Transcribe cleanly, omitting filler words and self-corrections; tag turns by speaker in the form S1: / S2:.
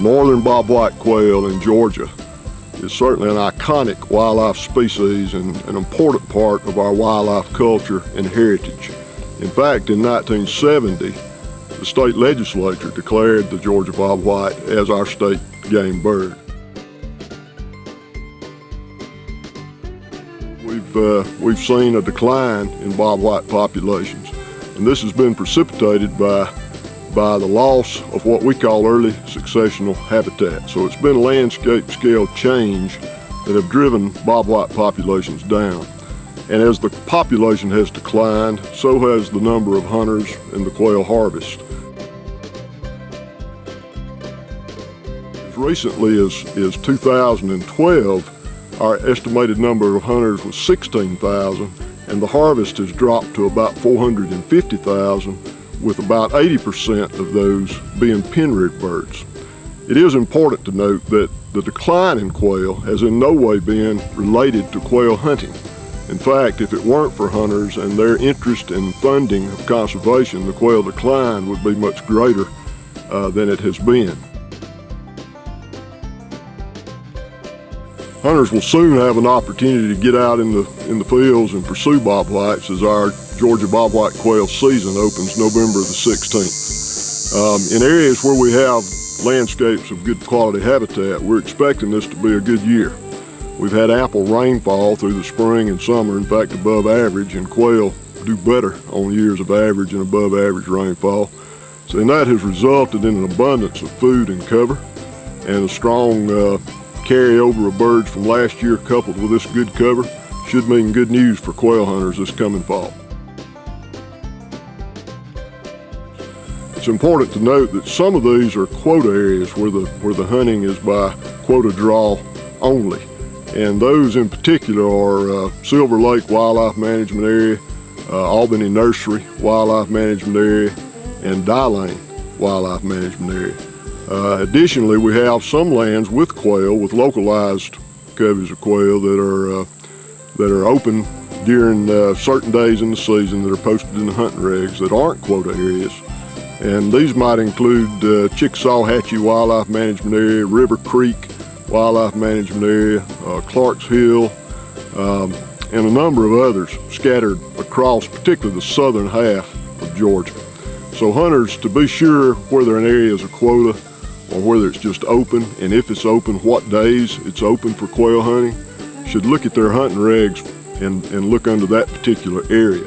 S1: Northern bobwhite quail in Georgia is certainly an iconic wildlife species and an important part of our wildlife culture and heritage. In fact, in 1970, the state legislature declared the Georgia bobwhite as our state game bird. We've seen a decline in bobwhite populations, and this has been precipitated by the loss of what we call early successional habitat. So it's been landscape scale change that have driven bobwhite populations down. And as the population has declined, so has the number of hunters and the quail harvest. As recently as 2012, our estimated number of hunters was 16,000, and the harvest has dropped to about 450,000, with about 80% of those being pen-reared birds. It is important to note that the decline in quail has in no way been related to quail hunting. In fact, if it weren't for hunters and their interest in funding of conservation, the quail decline would be much greater than it has been. Hunters will soon have an opportunity to get out in the fields and pursue bobwhites as our Georgia bobwhite quail season opens November the 16th. In areas where we have landscapes of good quality habitat, we're expecting this to be a good year. We've had ample rainfall through the spring and summer, in fact above average, and quail do better on years of average and above average rainfall. So that has resulted in an abundance of food and cover, and a strong carryover of birds from last year coupled with this good cover should mean good news for quail hunters this coming fall. It's important to note that some of these are quota areas where the hunting is by quota draw only, and those in particular are Silver Lake Wildlife Management Area, Albany Nursery Wildlife Management Area, and Dye Lane Wildlife Management Area. Additionally, we have some lands with quail, with localized coveys of quail that are open during certain days in the season that are posted in the hunting regs that aren't quota areas. And these might include Chickasaw-Hatchie Wildlife Management Area, River Creek Wildlife Management Area, Clarks Hill, and a number of others scattered across particularly the southern half of Georgia. So hunters, to be sure whether an area is a quota or whether it's just open, and if it's open, what days it's open for quail hunting, should look at their hunting regs and look under that particular area.